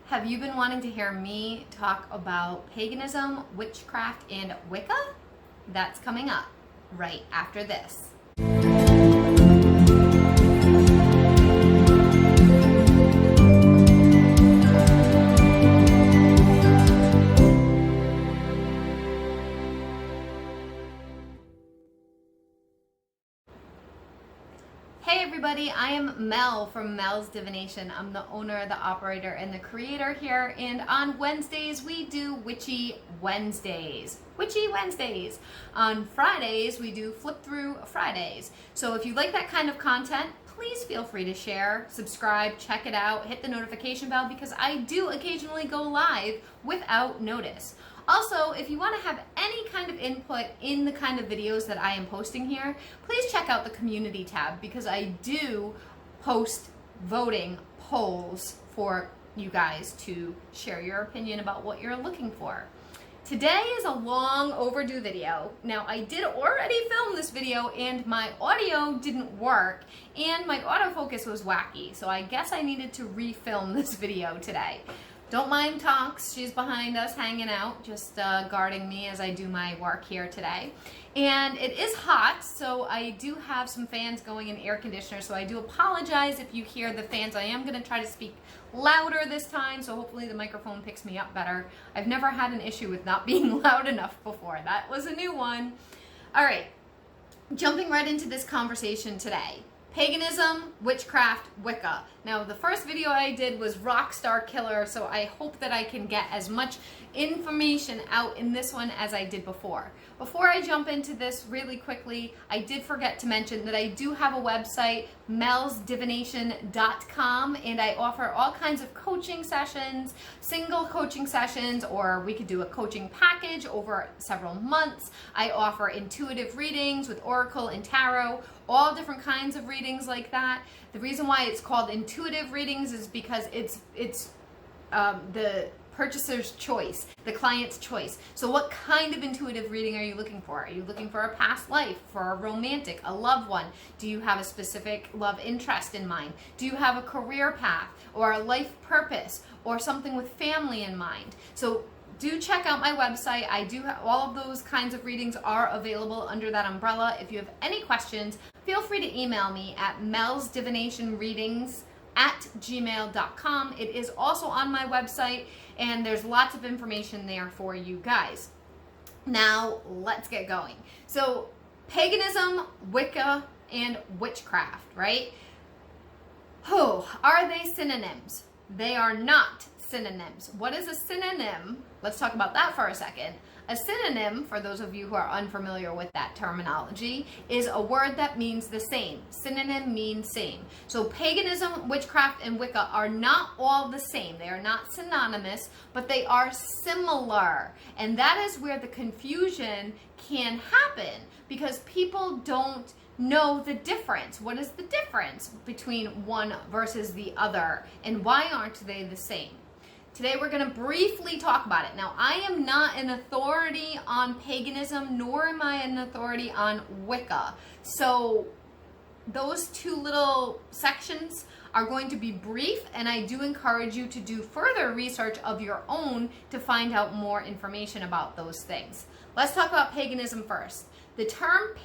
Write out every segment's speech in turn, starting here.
Have you been wanting to hear me talk about paganism, witchcraft, and Wicca? That's coming up right after this. Hey everybody, I am Mel from Melsdivination. I'm the owner, the operator, and the creator here, and on Wednesdays we do Witchy Wednesdays. Witchy Wednesdays. On Fridays we do Flip Through Fridays. So if you like that kind of content, please feel free to share, subscribe, check it out, hit the notification bell because I do occasionally go live without notice. Also, if you want to have any kind of input in the kind of videos that I am posting here, please check out the community tab because I do post voting polls for you guys to share your opinion about what you're looking for. Today is a long overdue video. Now, I did already film this video and my audio didn't work and my autofocus was wacky, so I guess I needed to refilm this video today. Don't mind Tonks, she's behind us hanging out, just guarding me as I do my work here today. And it is hot, so I do have some fans going in air conditioner, so I do apologize if you hear the fans. I am going to try to speak louder this time, so hopefully the microphone picks me up better. I've never had an issue with not being loud enough before. That was a new one. All right, jumping right into this conversation today. Paganism, witchcraft, Wicca. Now, the first video I did was Rockstar Killer, so I hope that I can get as much information out in this one as I did before. Before I jump into this really quickly, I did forget to mention that I do have a website, melsdivination.com, and I offer all kinds of coaching sessions, single coaching sessions, or we could do a coaching package over several months. I offer intuitive readings with Oracle and Tarot, all different kinds of readings like that. The reason why it's called intuitive readings is because it's the purchaser's choice, the client's choice. So what kind of intuitive reading are you looking for? Are you looking for a past life, for a romantic, a loved one? Do you have a specific love interest in mind? Do you have a career path or a life purpose or something with family in mind? So do check out my website. I do have all of those kinds of readings are available under that umbrella. If you have any questions, feel free to email me at melsdivinationreadings@gmail.com. It is also on my website, and there's lots of information there for you guys. Now, let's get going. So, paganism, Wicca, and witchcraft, right? Oh, are they synonyms? They are not synonyms. What is a synonym? Let's talk about that for a second. A synonym, for those of you who are unfamiliar with that terminology, is a word that means the same. Synonym means same. So paganism, witchcraft, and Wicca are not all the same. They are not synonymous, but they are similar. And that is where the confusion can happen because people don't know the difference. What is the difference between one versus the other? And why aren't they the same? Today we're going to briefly talk about it. Now, I am not an authority on paganism, nor am I an authority on Wicca. So those two little sections are going to be brief, and I do encourage you to do further research of your own to find out more information about those things. Let's talk about paganism first. The term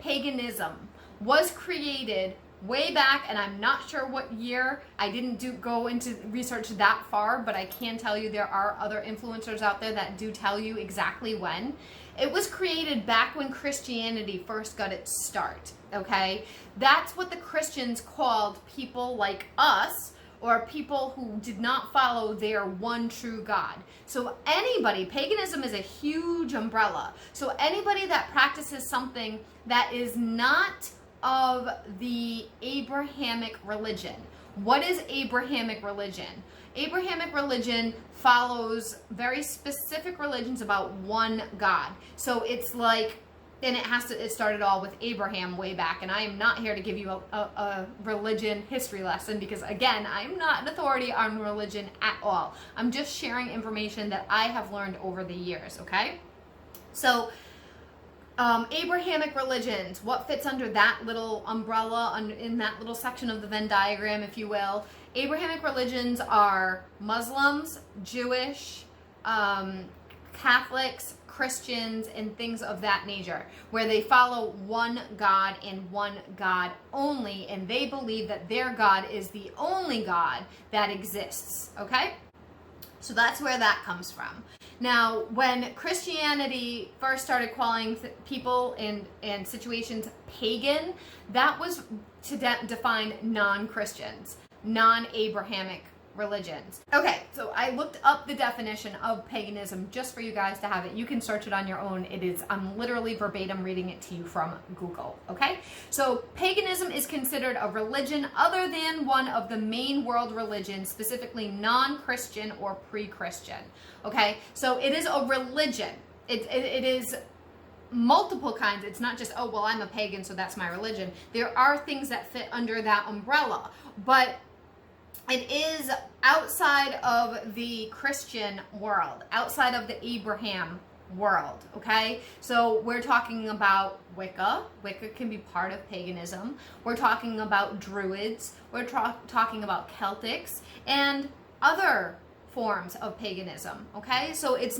paganism, was created way back, and I'm not sure what year. I didn't go into research that far, but I can tell you there are other influencers out there that do tell you exactly when. It was created back when Christianity first got its start, okay? That's what the Christians called people like us, or people who did not follow their one true God. So anybody, paganism is a huge umbrella. So anybody that practices something that is not of the Abrahamic religion. What is Abrahamic religion? Abrahamic religion follows very specific religions about one God. So it's like, and it started all with Abraham way back, and I am not here to give you a religion history lesson because, again, I'm not an authority on religion at all. I'm just sharing information that I have learned over the years, okay? So Abrahamic religions, what fits under that little umbrella, in that little section of the Venn diagram, if you will. Abrahamic religions are Muslims, Jewish, Catholics, Christians, and things of that nature, where they follow one God and one God only, and they believe that their God is the only God that exists, okay? So that's where that comes from. Now, when Christianity first started calling people and situations pagan, that was to define non-Christians, non-Abrahamic religions. Okay, so I looked up the definition of paganism just for you guys to have it. You can search it on your own. I'm literally verbatim reading it to you from Google, okay? So paganism is considered a religion other than one of the main world religions, specifically non-Christian or pre-Christian, okay? So it is a religion. It is multiple kinds. It's not just, oh, well, I'm a pagan, so that's my religion. There are things that fit under that umbrella, but it is outside of the Christian world, outside of the Abraham world, okay? So we're talking about Wicca. Wicca can be part of paganism. We're talking about Druids. We're talking about Celtics and other forms of paganism, okay? So it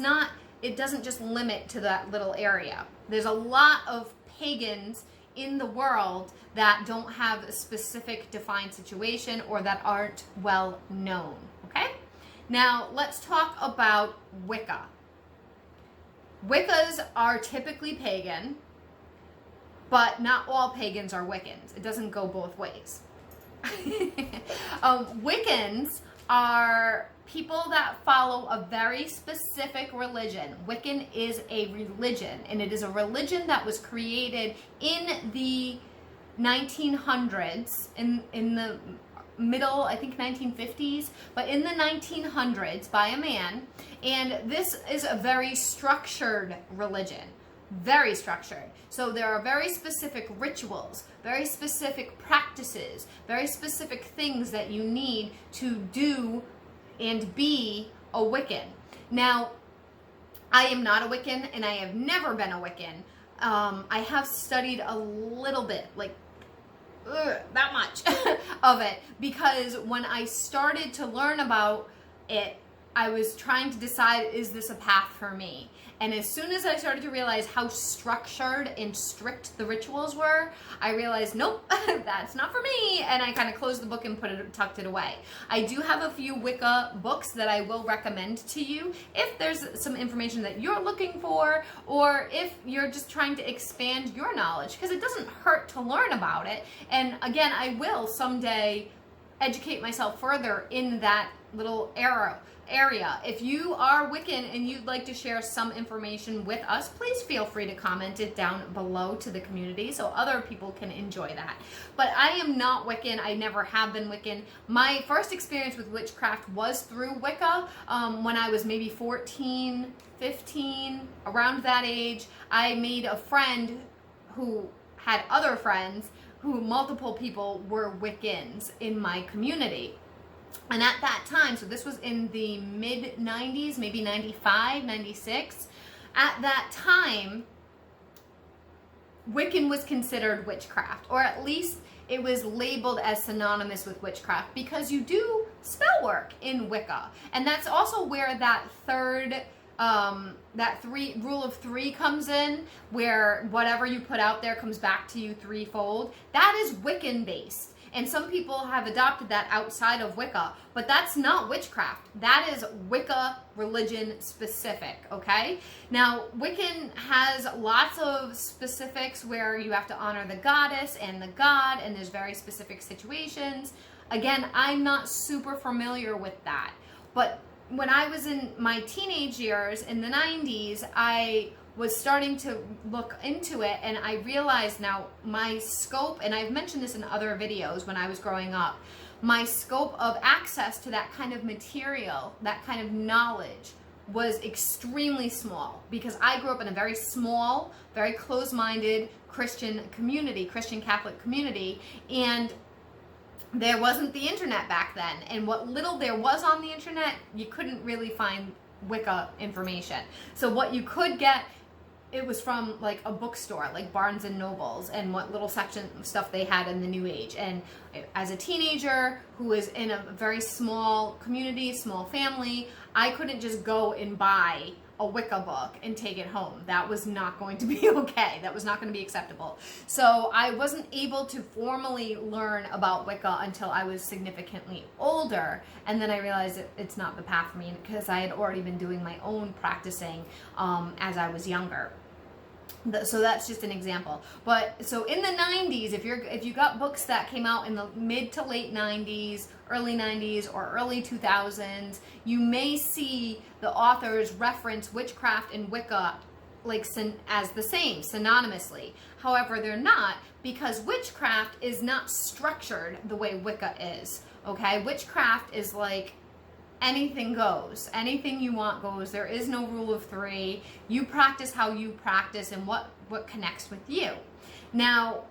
doesn't just limit to that little area. There's a lot of pagans in the world that don't have a specific defined situation or that aren't well known, okay? Now, let's talk about Wicca. Wiccas are typically pagan, but not all pagans are Wiccans. It doesn't go both ways. Wiccans are people that follow a very specific religion. Wiccan is a religion, and it is a religion that was created in the 1900s, in the middle, I think 1950s, but in the 1900s by a man, and this is a very structured religion. Very structured. So there are very specific rituals, very specific practices, very specific things that you need to do and be a Wiccan. Now, I am not a Wiccan, and I have never been a Wiccan. I have studied a little bit, like that much of it, because when I started to learn about it, I was trying to decide, is this a path for me? And as soon as I started to realize how structured and strict the rituals were, I realized, nope, that's not for me. And I kind of closed the book and tucked it away. I do have a few Wicca books that I will recommend to you if there's some information that you're looking for, or if you're just trying to expand your knowledge, because it doesn't hurt to learn about it. And again, I will someday educate myself further in that little area. If you are Wiccan and you'd like to share some information with us, please feel free to comment it down below to the community so other people can enjoy that. But I am not Wiccan. I never have been Wiccan. My first experience with witchcraft was through Wicca when I was maybe 14, 15, around that age. I made a friend who had other friends who multiple people were Wiccans in my community. And at that time, so this was in the mid 90s, maybe 95, 96, at that time, Wiccan was considered witchcraft, or at least it was labeled as synonymous with witchcraft, because you do spell work in Wicca. And that's also where that rule of three comes in, where whatever you put out there comes back to you threefold. That is Wiccan based. And some people have adopted that outside of Wicca, but that's not witchcraft. That is Wicca religion specific, okay? Now, Wiccan has lots of specifics where you have to honor the goddess and the god, and there's very specific situations. Again, I'm not super familiar with that, but when I was in my teenage years in the 90s, I was starting to look into it, and I realized now my scope, and I've mentioned this in other videos when I was growing up, my scope of access to that kind of material, that kind of knowledge, was extremely small, because I grew up in a very small, very closed-minded Christian community, Christian Catholic community, and there wasn't the internet back then, and what little there was on the internet, you couldn't really find Wicca information. So what you could get it was from like a bookstore, like Barnes and Nobles, and what little section of stuff they had in the New Age. And as a teenager who was in a very small community, small family, I couldn't just go and buy a Wicca book and take it home. That was not going to be okay. That was not going to be acceptable. So I wasn't able to formally learn about Wicca until I was significantly older. And then I realized it's not the path for me, because I had already been doing my own practicing as I was younger. So that's just an example. But so in the 90s, if you got books that came out in the mid to late 90s, early 90s, or early 2000s, you may see the authors reference witchcraft and Wicca like as the same, synonymously. However, they're not, because witchcraft is not structured the way Wicca is. Okay, witchcraft is like anything goes. Anything you want goes. There is no rule of three. You practice how you practice and what connects with you. Now,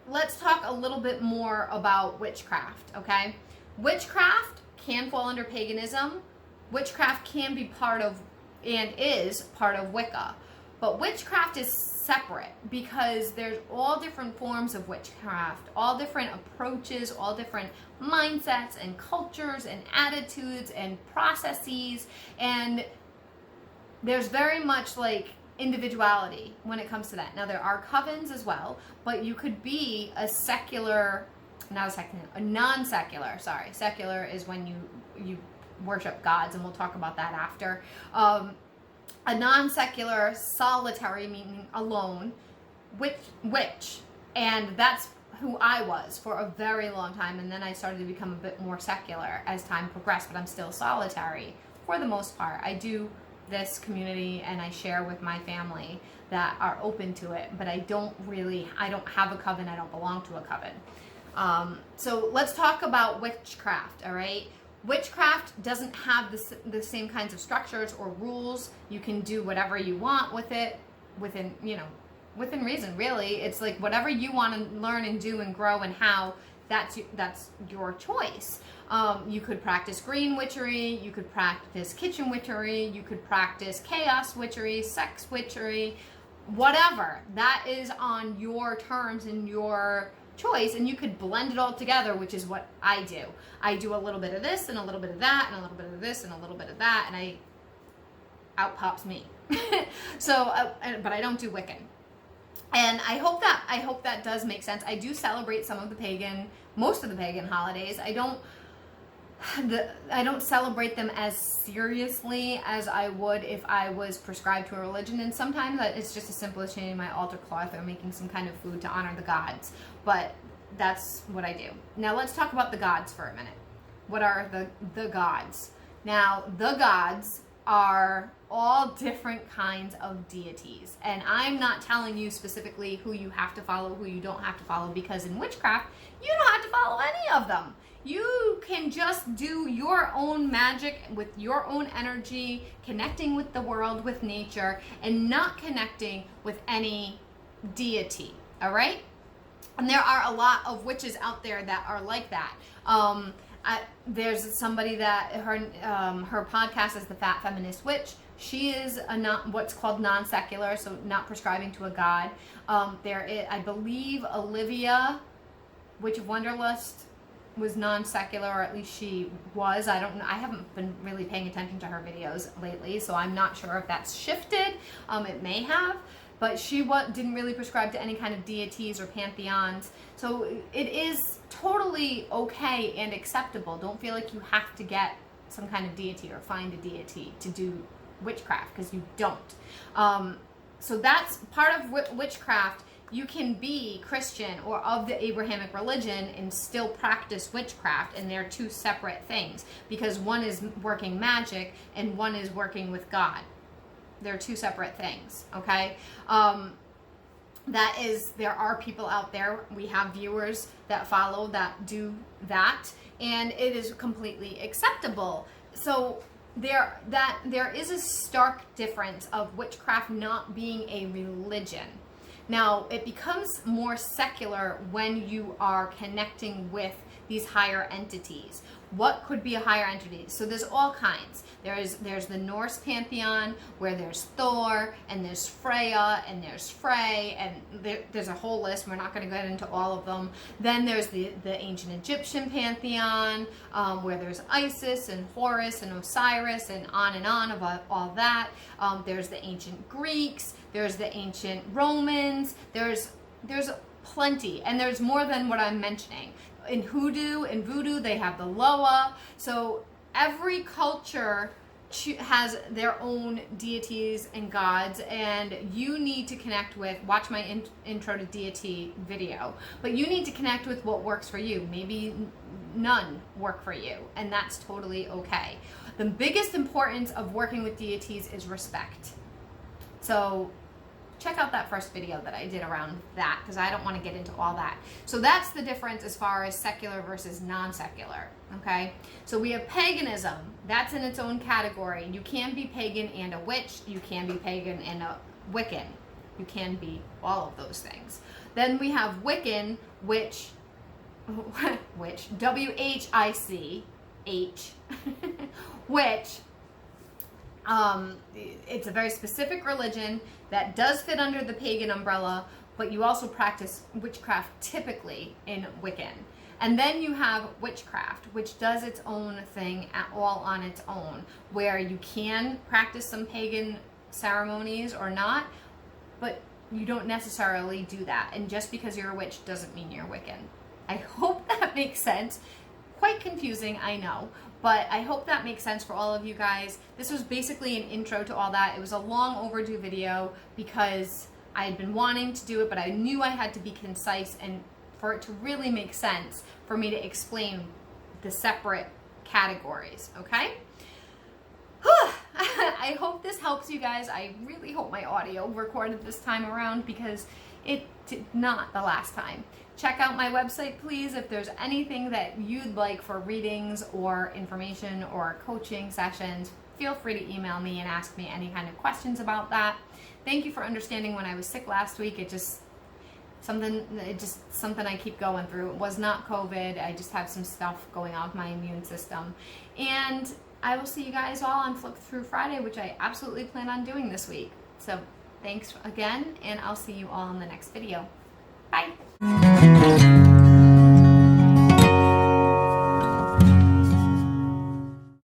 let's talk a little bit more about witchcraft, okay? Witchcraft can fall under paganism. Witchcraft can be part of, and is part of, Wicca. But witchcraft is separate, because there's all different forms of witchcraft, all different approaches, all different mindsets and cultures and attitudes and processes, and there's very much like individuality when it comes to that. Now, there are covens as well, but you could be a secular, a non-secular, sorry. Secular is when you worship gods, and we'll talk about that after. A non-secular, solitary, meaning alone, witch. And that's who I was for a very long time. And then I started to become a bit more secular as time progressed, but I'm still solitary for the most part. I do this community and I share with my family that are open to it, but I don't have a coven. I don't belong to a coven. So let's talk about witchcraft, all right? Witchcraft doesn't have the same kinds of structures or rules. You can do whatever you want with it within reason, really. It's like whatever you want to learn and do and grow, and how, that's your choice. You could practice green witchery, you could practice kitchen witchery, you could practice chaos witchery, sex witchery, whatever. That is on your terms and your choice, and you could blend it all together, which is what I do. I do a little bit of this and a little bit of that and a little bit of this and a little bit of that, and out pops me. So, but I don't do Wiccan. And I hope that does make sense. I do celebrate most of the pagan holidays. I don't celebrate them as seriously as I would if I was prescribed to a religion. And sometimes it's just as simple as changing my altar cloth or making some kind of food to honor the gods. But that's what I do. Now let's talk about the gods for a minute. What are the gods? Now, the gods are all different kinds of deities. And I'm not telling you specifically who you have to follow, who you don't have to follow, because in witchcraft, you don't have to follow any of them. You can just do your own magic with your own energy, connecting with the world, with nature, and not connecting with any deity, all right? And there are a lot of witches out there that are like that. There's somebody that her podcast is The Fat Feminist Witch. She is what's called non-secular, so not prescribing to a god. I believe Olivia, Witch of Wonderlust, was non-secular, or at least she was. I don't know. I haven't been really paying attention to her videos lately, so I'm not sure if that's shifted. It may have, but she didn't really prescribe to any kind of deities or pantheons. So it is totally okay and acceptable. Don't feel like you have to get some kind of deity or find a deity to do witchcraft, because you don't. So that's part of witchcraft. You can be Christian or of the Abrahamic religion and still practice witchcraft, and they're two separate things, because one is working magic and one is working with God. They're two separate things, okay? There are people out there, we have viewers that follow, that do that, and it is completely acceptable. So there is a stark difference of witchcraft not being a religion. Now, it becomes more secular when you are connecting with these higher entities. What could be a higher entity? So there's all kinds. There's the Norse pantheon where there's Thor and there's Freya and there's Frey, and there's a whole list. We're not going to get into all of them. Then there's the ancient Egyptian pantheon where there's Isis and Horus and Osiris and on about all that. There's the ancient Greeks. There's the ancient Romans. There's plenty, and there's more than what I'm mentioning. In hoodoo and voodoo, they have the Loa. So every culture has their own deities and gods, and you need to connect with, watch my intro to deity video, but you need to connect with what works for you. Maybe none work for you, and that's totally okay. The biggest importance of working with deities is respect. So check out that first video that I did around that, because I don't want to get into all that. So that's the difference as far as secular versus non-secular, okay? So we have paganism. That's in its own category. You can be pagan and a witch. You can be pagan and a Wiccan. You can be all of those things. Then we have Wiccan, which W-H-I-C-H, which it's a very specific religion that does fit under the pagan umbrella, but you also practice witchcraft typically in Wiccan. And then you have witchcraft, which does its own thing all on its own, where you can practice some pagan ceremonies or not, but you don't necessarily do that. And just because you're a witch doesn't mean you're Wiccan. I hope that makes sense. Quite confusing, I know, but I hope that makes sense for all of you guys. This was basically an intro to all that. It was a long overdue video because I had been wanting to do it, but I knew I had to be concise and for it to really make sense for me to explain the separate categories, okay? I hope this helps you guys. I really hope my audio recorded this time around because it did not the last time. Check out my website, please, if there's anything that you'd like for readings or information or coaching sessions. Feel free to email me and ask me any kind of questions about that. Thank you for understanding when I was sick last week. It's just something I keep going through. It was not COVID. I just have some stuff going on with my immune system. And I will see you guys all on Flip Through Friday, which I absolutely plan on doing this week. So thanks again, and I'll see you all in the next video. Bye.